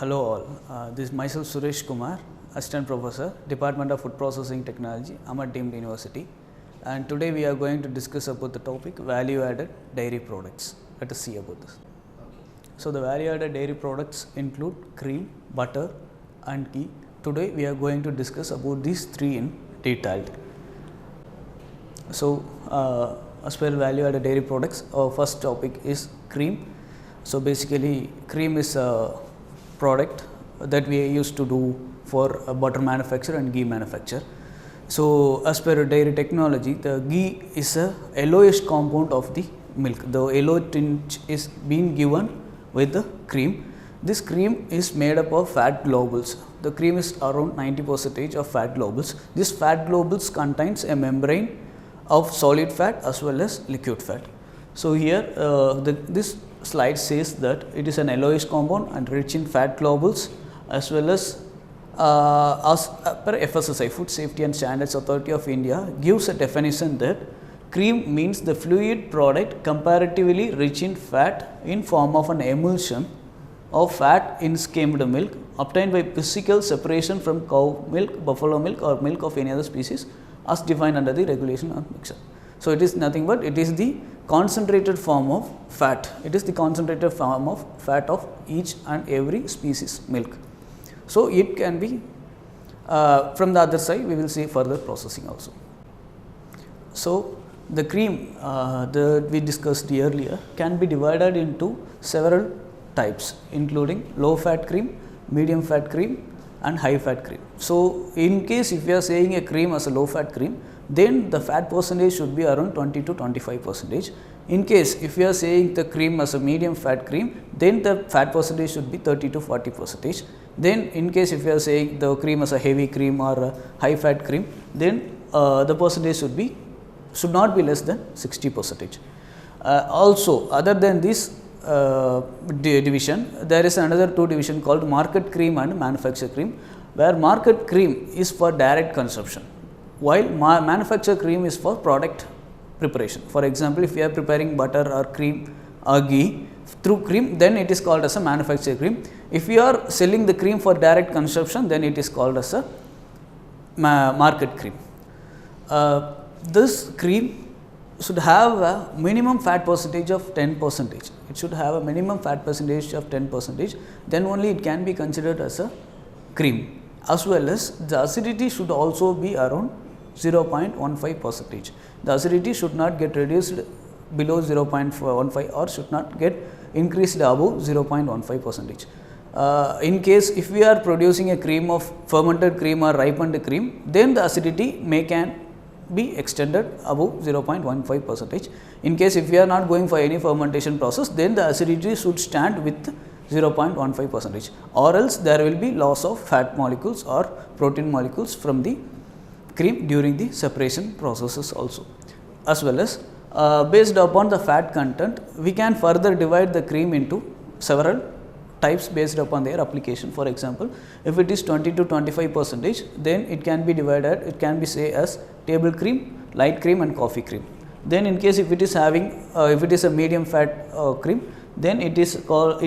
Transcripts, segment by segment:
Hello all, this is myself Suresh Kumar, Assistant Professor, Department of Food Processing Technology, Ahmad Deemed University, and today we are going to discuss about the topic value added dairy products. Let us see about this. So the value added dairy products include cream, butter and ghee. Today we are going to discuss about these three in detail. So as per value added dairy products, our first topic is cream. So basically cream is a product that we used to do for butter manufacture and ghee manufacture. So as per dairy technology, the ghee is a yellowish compound of the milk. The yellow tinge is being given with the cream. This cream is made up of fat globules. The cream is around 90% of fat globules. This fat globules contains a membrane of solid fat as well as liquid fat. So here this slide says that it is an yellowish compound and rich in fat globules as well as per FSSAI, Food Safety and Standards Authority of India, gives a definition that cream means the fluid product comparatively rich in fat in form of an emulsion of fat in skimmed milk obtained by physical separation from cow milk, buffalo milk or milk of any other species as defined under the regulation on mixture. So it is nothing but it is the concentrated form of fat. It is the concentrated form of fat of each and every species milk. So it can be from the other side we will see further processing also. So the cream that we discussed earlier can be divided into several types, including low fat cream, medium fat cream and high fat cream. So in case if you are saying a cream as a low fat cream, then the fat percentage should be around 20 to 25%. In case if you are saying the cream as a medium fat cream, then the fat percentage should be 30 to 40%. Then in case if you are saying the cream as a heavy cream or a high fat cream, then the percentage should not be less than 60%. Also other than this division, there is another two division called market cream and manufactured cream, where market cream is for direct consumption, while manufactured cream is for product preparation. For example, if you are preparing butter or cream or ghee through cream, then it is called as a manufactured cream. If you are selling the cream for direct consumption, then it is called as a market cream. This cream should have a minimum fat percentage of 10%. It should have a minimum fat percentage of 10%, then only it can be considered as a cream, as well as the acidity should also be around 0.15%. The acidity should not get reduced below 0.15 or should not get increased above 0.15%. In case if we are producing a cream of fermented cream or ripened cream, then the acidity can be extended above 0.15%. In case if we are not going for any fermentation process, then the acidity should stand with 0.15%, or else there will be loss of fat molecules or protein molecules from the cream during the separation processes also. As well as based upon the fat content, we can further divide the cream into several types based upon their application. For example, if it is 20 to 25%, then it can be divided, it can be say as table cream, light cream and coffee cream. Then in case if it is having if it is a medium fat cream, then it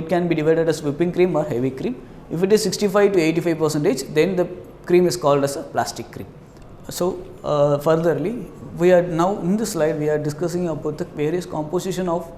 can be divided as whipping cream or heavy cream. If it is 65 to 85%, then the cream is called as a plastic cream. So furtherly, we are now in this slide we are discussing about the various composition of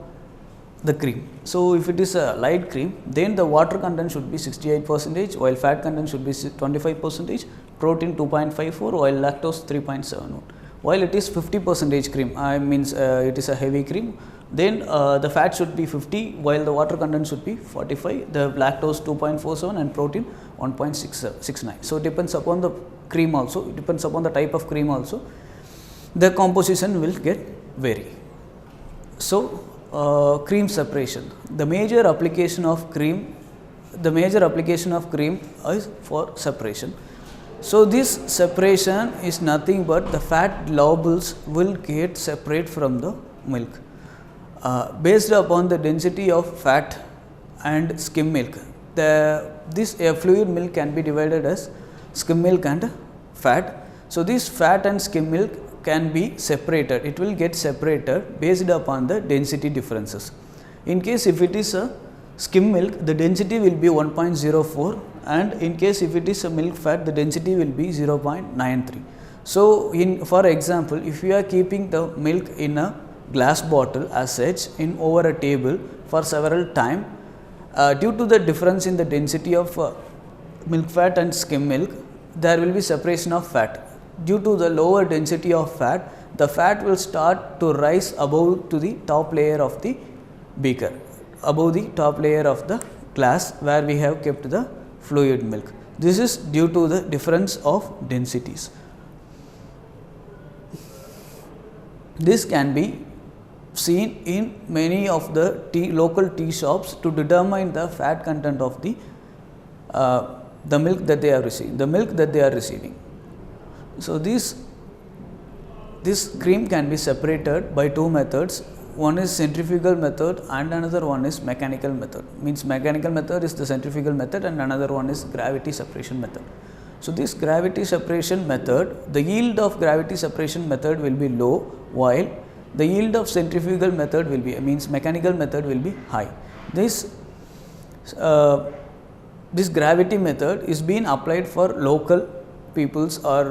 the cream. So if it is a light cream, then the water content should be 68%, while fat content should be 25%, protein 2.54, while lactose 3.71. While it is 50% cream, means it is a heavy cream, then the fat should be 50 while the water content should be 45, the lactose 2.47 and protein 1.69. So, it depends upon the cream also, it depends upon the type of cream also, the composition will get vary. So, cream separation, the major application of cream is for separation. So, this separation is nothing but the fat globules will get separate from the milk. Based upon the density of fat and skim milk, this fluid milk can be divided as skim milk and fat. So, this fat and skim milk can be separated, it will get separated based upon the density differences. In case if it is a skim milk, the density will be 1.04, and in case if it is a milk fat, the density will be 0.93. So, for example, if you are keeping the milk in a glass bottle as such in over a table for several time, due to the difference in the density of milk fat and skim milk, there will be separation of fat. Due to the lower density of fat, the fat will start to rise above to the top layer of the beaker, above the top layer of the glass where we have kept the fluid milk. This is due to the difference of densities. This can be seen in many of the local tea shops to determine the fat content of the milk that they are receiving, So, this cream can be separated by two methods. One is centrifugal method and another one is mechanical method. Means mechanical method is the centrifugal method and another one is gravity separation method. So, this gravity separation method, the yield of gravity separation method will be low, while the yield of centrifugal method will be, mechanical method will be high. This gravity method is being applied for local peoples or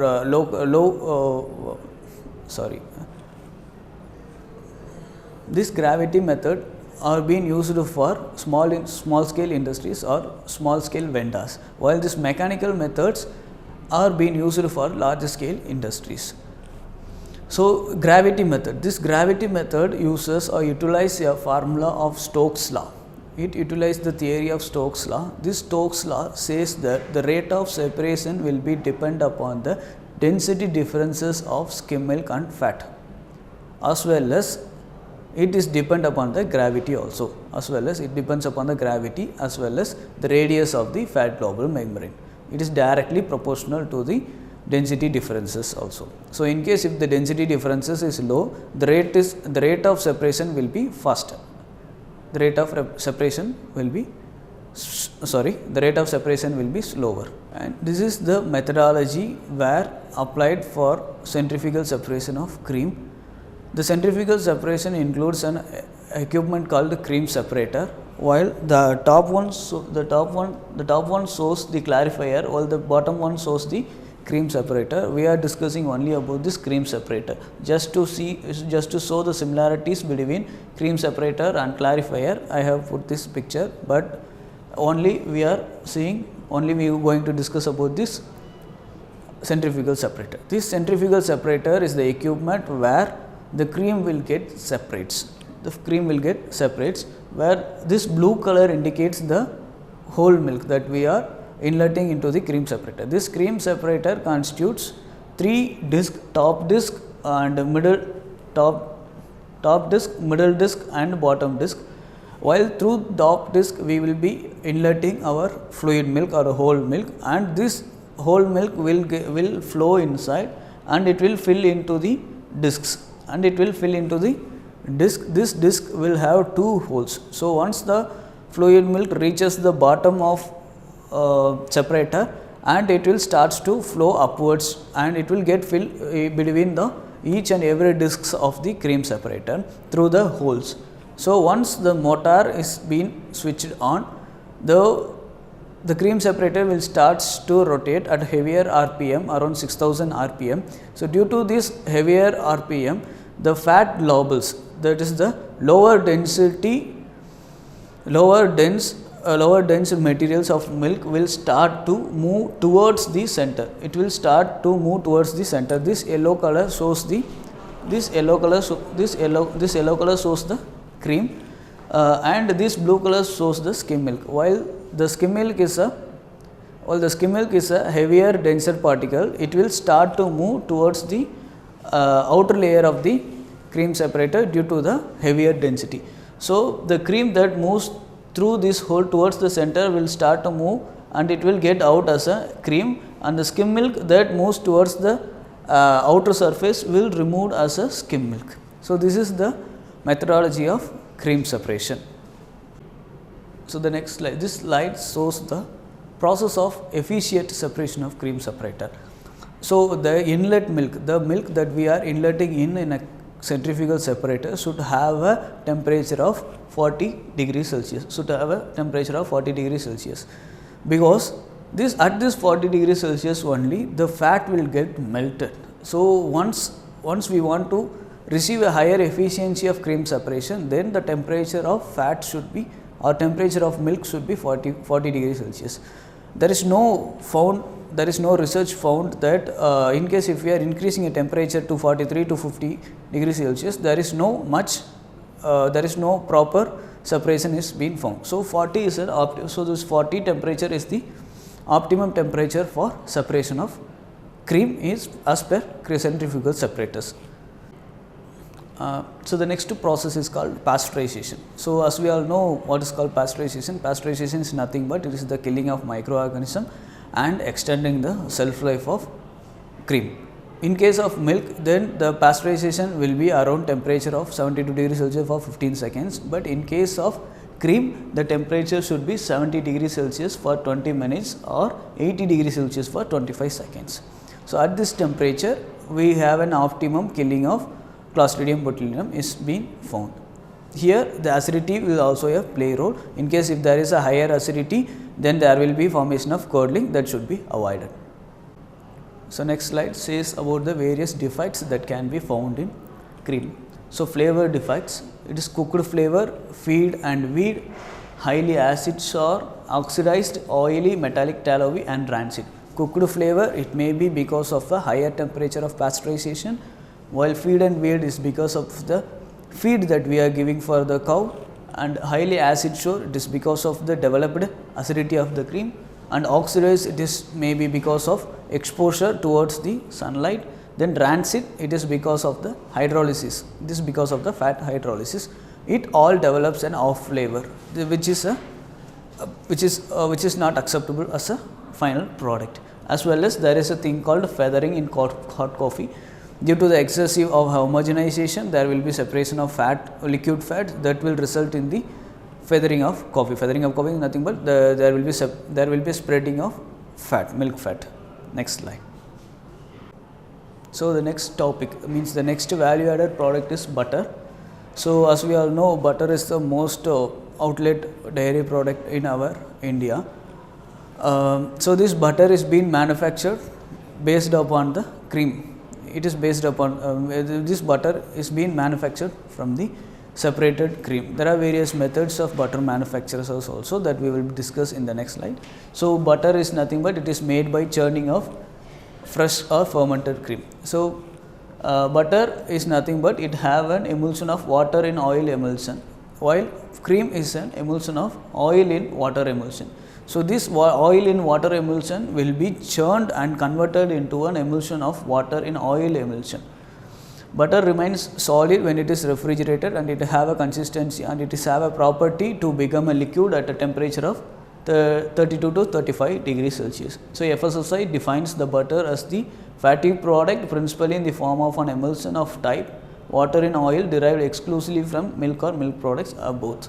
this gravity method are being used for small scale industries or small scale vendors, while these mechanical methods are being used for large scale industries. So, gravity method, this gravity method uses or utilizes a formula of Stokes law. It utilizes the theory of Stokes law. This Stokes law says that the rate of separation will be depend upon the density differences of skim milk and fat, as well as it is depend upon the gravity also, as well as it depends upon the gravity as well as the radius of the fat globule membrane. It is directly proportional to the density differences also. So, in case if the density differences is low, the rate of separation will be faster. The rate of separation will be slower, and this is the methodology where applied for centrifugal separation of cream. The centrifugal separation includes an equipment called cream separator, while the top one shows the clarifier, while the bottom one shows the cream separator. We are discussing only about this cream separator, just to show the similarities between cream separator and clarifier. I have put this picture, but only we are going to discuss about this centrifugal separator. This centrifugal separator is the equipment where the cream will get separates. Where this blue color indicates the whole milk that we are inletting into the cream separator. This cream separator constitutes 3 discs, top disc and top disc, middle disc and bottom disc. While through top disc we will be inletting our fluid milk or whole milk, and this whole milk will flow inside and it will fill into the discs, This disc will have 2 holes. So, once the fluid milk reaches the bottom of separator, and it will starts to flow upwards, and it will get filled between each and every discs of the cream separator through the holes. So, once the motor is being switched on, the cream separator will start to rotate at heavier RPM, around 6000 RPM. So, due to this heavier RPM, the fat globules, that is the lower dense materials of milk will start to move towards the center. This yellow color shows the cream, and this blue color shows the skim milk. While the skim milk is a heavier, denser particle, it will start to move towards the outer layer of the cream separator due to the heavier density. So, the cream that moves through this hole towards the center will start to move and it will get out as a cream, and the skim milk that moves towards the outer surface will remove as a skim milk. So, this is the methodology of cream separation. So, the next slide, this slide shows the process of efficient separation of cream separator. So, the inlet milk, the milk that we are inletting in a centrifugal separator should have a temperature of 40 degrees Celsius, because at this 40 degrees Celsius only the fat will get melted. So, once we want to receive a higher efficiency of cream separation, then the temperature of fat should be, or temperature of milk should be 40 degrees Celsius. There is no research found that in case if we are increasing a temperature to 43 to 50 degrees Celsius, there is no proper separation is being found. So, 40 is so this 40 temperature is the optimum temperature for separation of cream is as per centrifugal separators. So, the next process is called pasteurization. So, as we all know what is called pasteurization. Pasteurization is nothing but it is the killing of microorganism and extending the shelf life of cream. In case of milk, then the pasteurization will be around temperature of 72 degrees Celsius for 15 seconds, but in case of cream, the temperature should be 70 degrees Celsius for 20 minutes or 80 degrees Celsius for 25 seconds. So, at this temperature, we have an optimum killing of Clostridium botulinum is being found. Here, the acidity will also play a role. In case if there is a higher acidity, then there will be formation of curdling that should be avoided. So, next slide says about the various defects that can be found in cream. So, flavor defects, it is cooked flavor, feed and weed, highly acid sour, oxidized, oily, metallic tallowy and rancid. Cooked flavor, it may be because of the higher temperature of pasteurization, while feed and weed is because of the feed that we are giving for the cow, and highly acid sour, it is because of the developed acidity of the cream, and oxidized, it is maybe because of exposure towards the sunlight. Then rancid, it is because of the hydrolysis, this is because of the fat hydrolysis. It all develops an off flavor, which is not acceptable as a final product. As well as there is a thing called feathering in hot coffee. Due to the excessive of homogenization, there will be separation of liquid fat that will result in the feathering of coffee. Feathering of coffee is nothing but there will be spreading of fat, milk fat. Next slide. So, the next topic means the next value added product is butter. So, as we all know, butter is the most outlet dairy product in our India. So, this butter is being manufactured based upon the cream. It is based upon this butter is being manufactured from the separated cream. There are various methods of butter manufacturers also that we will discuss in the next slide. So, butter is nothing but it is made by churning of fresh or fermented cream. So, butter is nothing but it have an emulsion of water in oil emulsion, while cream is an emulsion of oil in water emulsion. So, this oil in water emulsion will be churned and converted into an emulsion of water in oil emulsion. Butter remains solid when it is refrigerated, and it have a consistency and it is have a property to become a liquid at a temperature of 32 to 35 degrees Celsius. So, FSSAI defines the butter as the fatty product principally in the form of an emulsion of type water in oil derived exclusively from milk or milk products or both.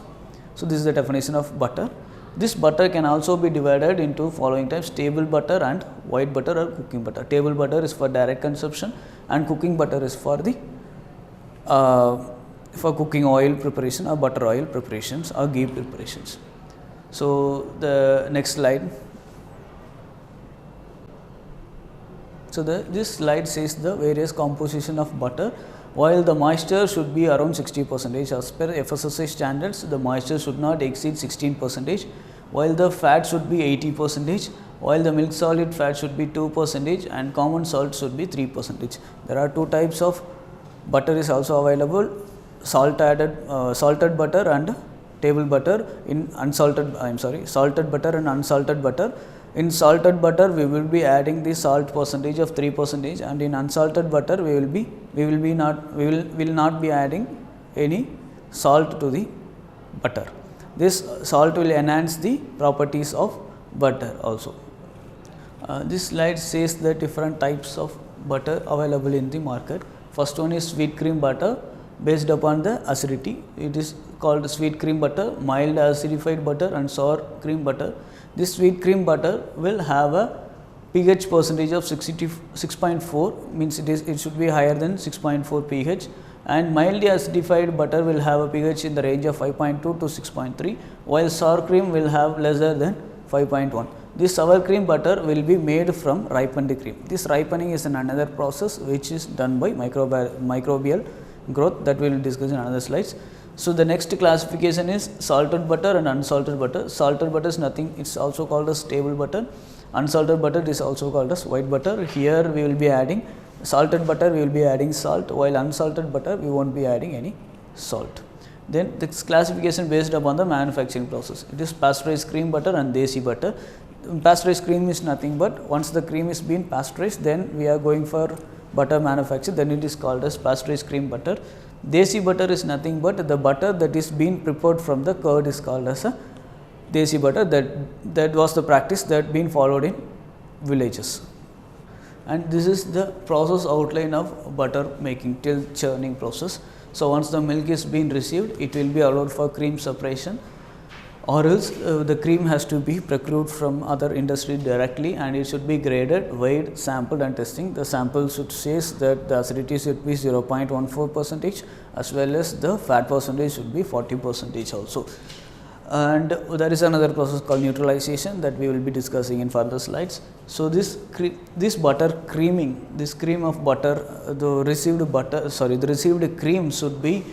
So, this is the definition of butter. This butter can also be divided into following types: table butter and white butter or cooking butter. Table butter is for direct consumption and cooking butter is for the for cooking oil preparation or butter oil preparations or ghee preparations. So, the next slide. So, this slide says the various composition of butter. While the moisture should be around 60%, as per FSSAI standards, the moisture should not exceed 16%, while the fat should be 80%, while the milk solid fat should be 2% and common salt should be 3%. There are two types of butter is also available: salted butter and table butter in unsalted, salted butter and unsalted butter. In salted butter we will be adding the salt percentage of 3%, and in unsalted butter we will not be adding any salt to the butter. This salt will enhance the properties of butter also. This slide says the different types of butter available in the market. First one is sweet cream butter based upon the acidity. It is called sweet cream butter, mild acidified butter and sour cream butter. This sweet cream butter will have a pH percentage of 6.4, means it should be higher than 6.4 pH, and mildly acidified butter will have a pH in the range of 5.2 to 6.3, while sour cream will have lesser than 5.1. This sour cream butter will be made from ripened cream. This ripening is another process which is done by microbial growth, that we will discuss in another slides. So, the next classification is salted butter and unsalted butter. Salted butter is nothing, it is also called as table butter. Unsalted butter is also called as white butter. Here we will be adding salted butter, we will be adding salt, while unsalted butter we will not be adding any salt. Then this classification based upon the manufacturing process. It is pasteurized cream butter and desi butter. Pasteurized cream is nothing but once the cream is being pasteurized, then we are going for butter manufacture, then it is called as pasteurized cream butter. Desi butter is nothing but the butter that is being prepared from the curd is called as a desi butter. That was the practice that been followed in villages. And this is the process outline of butter making till churning process. So, once the milk is being received, it will be allowed for cream separation, or else the cream has to be procured from other industry directly, and it should be graded, weighed, sampled and testing. The sample should says that the acidity should be 0.14% as well as the fat percentage should be 40% also. And there is another process called neutralization that we will be discussing in further slides. So, this butter creaming, this cream of butter, the received cream should be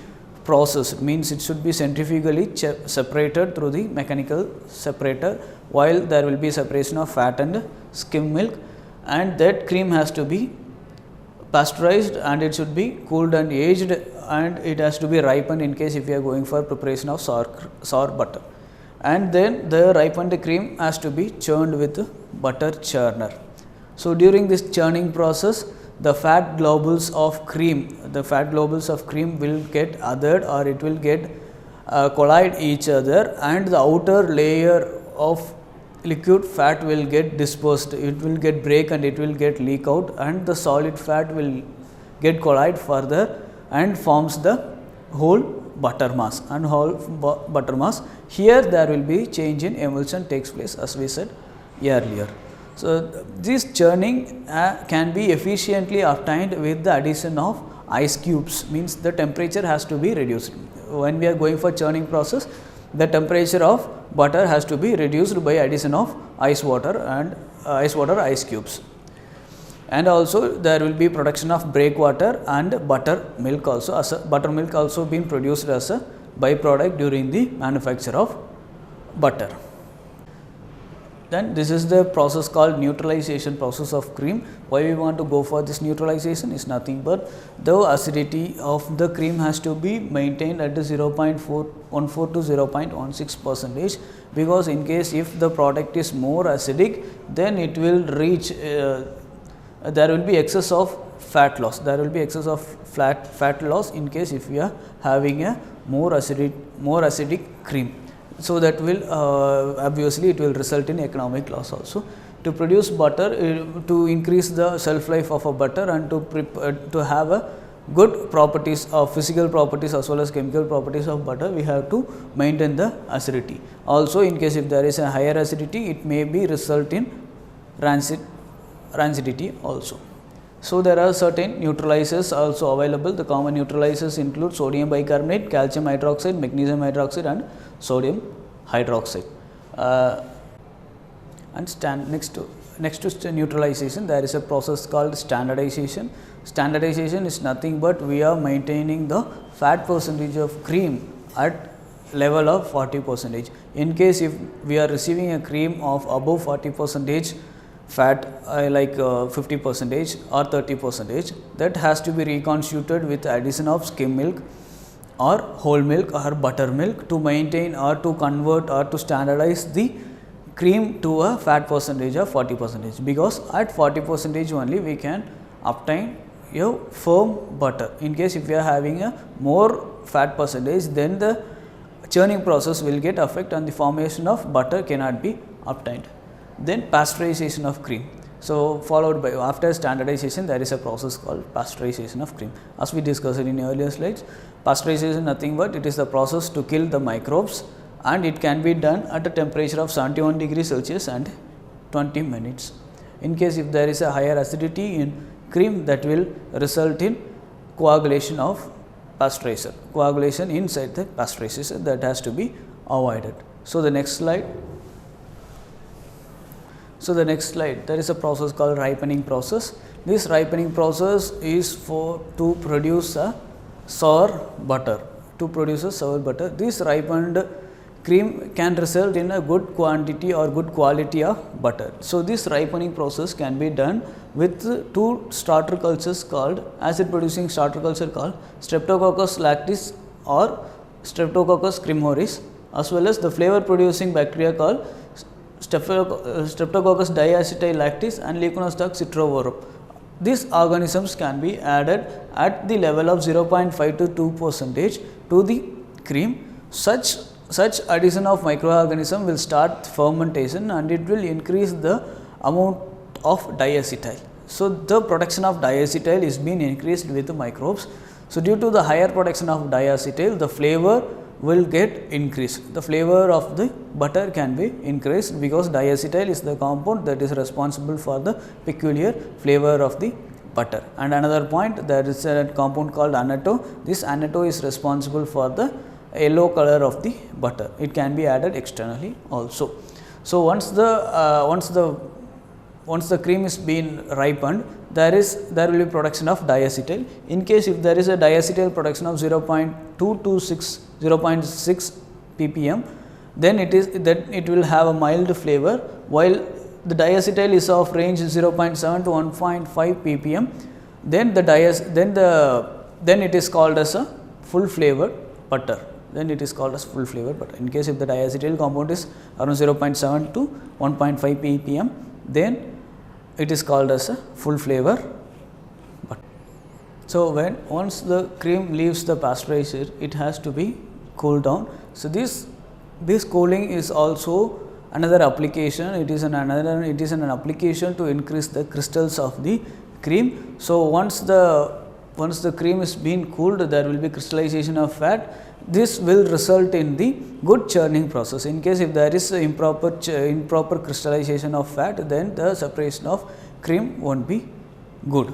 processed, means it should be centrifugally separated through the mechanical separator, while there will be separation of fat and skim milk, and that cream has to be pasteurized and it should be cooled and aged, and it has to be ripened in case if you are going for preparation of sour butter, and then the ripened cream has to be churned with butter churner. So, during this churning process, the fat globules of cream will get othered, or it will get collide each other, and the outer layer of liquid fat will get dispersed, it will get break and it will get leak out, and the solid fat will get collide further and forms the whole butter mass Here there will be change in emulsion takes place, as we said earlier. So, this churning can be efficiently obtained with the addition of ice cubes, means the temperature has to be reduced. When we are going for churning process, the temperature of butter has to be reduced by addition of ice water and ice cubes. And also there will be production of breakwater and buttermilk also, as buttermilk also being produced as a byproduct during the manufacture of butter. Then this is the process called neutralization process of cream. Why we want to go for this neutralization is nothing but the acidity of the cream has to be maintained at the 0.14 to 0.16%, because in case if the product is more acidic, then it will reach there will be excess of fat loss, fat loss in case if we are having a more acidic cream. So, that will obviously it will result in economic loss also. To produce butter, to increase the shelf life of a butter and to have a good properties of physical properties as well as chemical properties of butter, we have to maintain the acidity. Also, in case if there is a higher acidity, it may be result in rancidity also. So, there are certain neutralizers also available. The common neutralizers include sodium bicarbonate, calcium hydroxide, magnesium hydroxide and sodium hydroxide. And next to neutralization, there is a process called standardization. Standardization is nothing but we are maintaining the fat percentage of cream at level of 40%. In case if we are receiving a cream of above 40% fat, like 50% or 30%, that has to be reconstituted with addition of skim milk or whole milk or buttermilk to maintain or to convert or to standardize the cream to a fat percentage of 40%, because at 40% only we can obtain a firm butter. In case if we are having a more fat percentage, then the churning process will get affected and the formation of butter cannot be obtained. Then pasteurization of cream. So, followed by after standardization there is a process called pasteurization of cream. As we discussed in earlier slides, pasteurization is nothing but it is the process to kill the microbes, and it can be done at a temperature of 71 degrees Celsius and 20 minutes. In case if there is a higher acidity in cream, that will result in coagulation of pasteurizer, coagulation inside the pasteurizer, that has to be avoided. So, the next slide. There is a process called ripening process. This ripening process is to produce a sour butter. This ripened cream can result in a good quantity or good quality of butter. So, this ripening process can be done with two starter cultures called acid producing starter culture called Streptococcus lactis or Streptococcus cremoris, as well as the flavor producing bacteria called Streptococcus diacetyl lactis and Leconostoc citrovorum. These organisms can be added at the level of 0.5 to 2% to the cream. Such addition of microorganism will start fermentation and it will increase the amount of diacetyl. So, the production of diacetyl is being increased with the microbes. So, due to the higher production of diacetyl, the flavor will get increased. The flavor of the butter can be increased because diacetyl is the compound that is responsible for the peculiar flavor of the butter. And another point, there is a compound called annatto. This annatto is responsible for the yellow color of the butter. It can be added externally also. So, once the cream is being ripened, there will be production of diacetyl. In case if there is a diacetyl production of 0.6 ppm, then it will have a mild flavor, while the diacetyl is of range 0.7 to 1.5 ppm. Then it is called as a full flavored butter. In case if the diacetyl compound is around 0.7 to 1.5 ppm, then it is called as a full flavor butter. So, once the cream leaves the pasteurizer, it has to be cooled down. So, this cooling is also another application. It is an application to increase the crystals of the cream. So, once the cream is being cooled, there will be crystallization of fat. This will result in the good churning process. In case if there is improper crystallization of fat, then the separation of cream won't be good.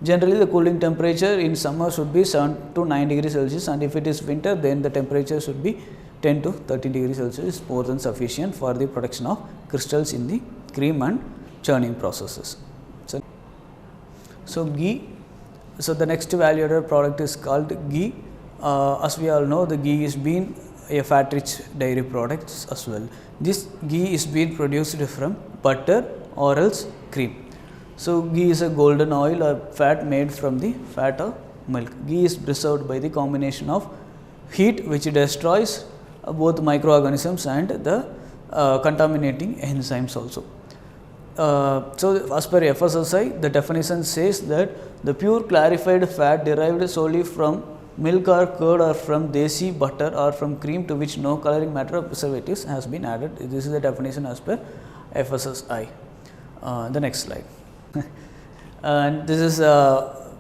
Generally, the cooling temperature in summer should be 7 to 9 degrees Celsius, and if it is winter, then the temperature should be 10 to 13 degrees Celsius, more than sufficient for the production of crystals in the cream and churning processes. So ghee. So, the next value added product is called ghee. As we all know, the ghee is being a fat rich dairy products as well. This ghee is being produced from butter or else cream. So, ghee is a golden oil or fat made from the fat of milk. Ghee is preserved by the combination of heat, which destroys both microorganisms and the contaminating enzymes also. So, as per FSSI, the definition says that the pure clarified fat derived solely from milk or curd or from desi butter or from cream to which no coloring matter or preservatives has been added. This is the definition as per FSSI. The next slide. And this is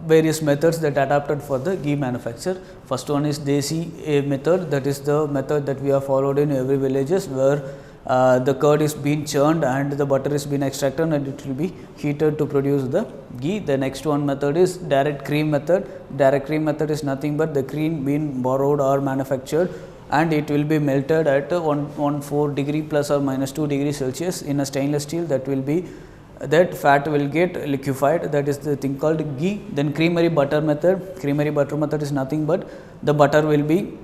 various methods that adapted for the ghee manufacture. First one is desi method, that is the method that we have followed in every villages, where the curd is being churned and the butter is being extracted and it will be heated to produce the ghee. The next one method is direct cream method. Direct cream method is nothing but the cream being borrowed or manufactured, and it will be melted at 114 degree plus or minus 2 degrees Celsius in a stainless steel. That fat will get liquefied, that is the thing called ghee. Then creamery butter method. Creamery butter method is nothing but the butter will be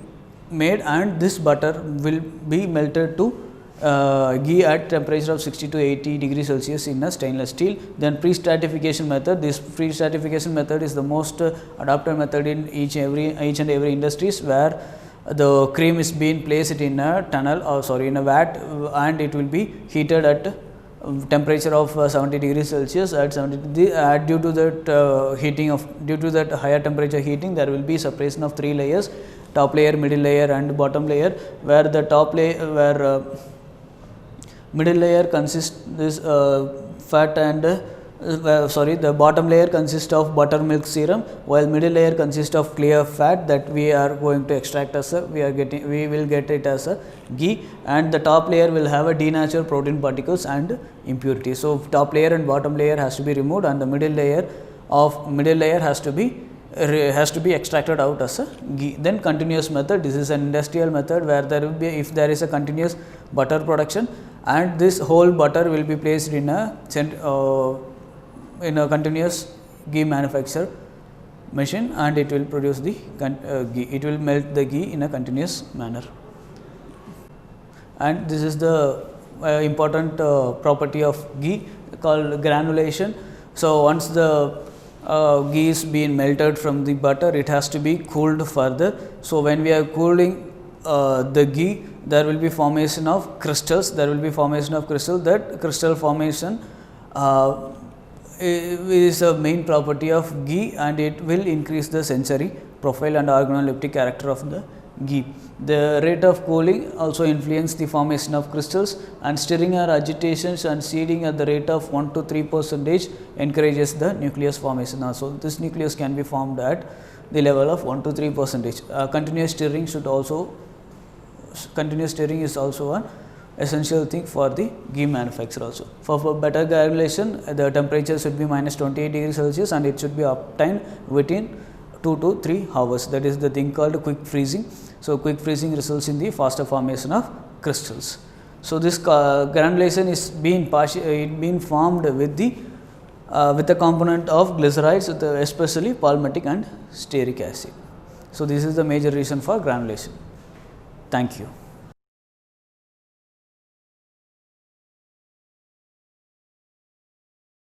made and this butter will be melted to ghee at temperature of 60 to 80 degrees Celsius in a stainless steel. Then pre-stratification method. This pre-stratification method is the most adopted method in each and every industries, where the cream is being placed in a tunnel, or sorry, in a vat, and it will be heated at temperature of 70 degrees Celsius. At 70 due to that due to that higher temperature heating, there will be separation of 3 layers: top layer, middle layer, and bottom layer, where the middle layer consists this fat and the bottom layer consists of buttermilk serum, while middle layer consists of clear fat that we are going to extract as we will get it as a ghee, and the top layer will have a denatured protein particles and impurities. So top layer and bottom layer has to be removed, and the middle layer has to be extracted out as a ghee. Then continuous method. This is an industrial method where if there is a continuous butter production, and this whole butter will be placed in a continuous ghee manufacture machine, and it will produce the ghee. It will melt the ghee in a continuous manner. And this is the important property of ghee called granulation. So once the ghee is being melted from the butter, it has to be cooled further. So when we are cooling the ghee, there will be formation of crystals. That crystal formation is a main property of ghee, and it will increase the sensory profile and organoleptic character of the ghee. The rate of cooling also influence the formation of crystals, and stirring or agitations and seeding at the rate of 1 to 3% encourages the nucleus formation also. This nucleus can be formed at the level of 1 to 3%. Continuous stirring is also an essential thing for the ghee manufacture also. For better granulation, the temperature should be minus 28 degrees Celsius, and it should be obtained within 2 to 3 hours. That is the thing called quick freezing. So quick freezing results in the faster formation of crystals. So this granulation is being formed with the component of glycerides, especially palmitic and stearic acid. So this is the major reason for granulation. Thank you.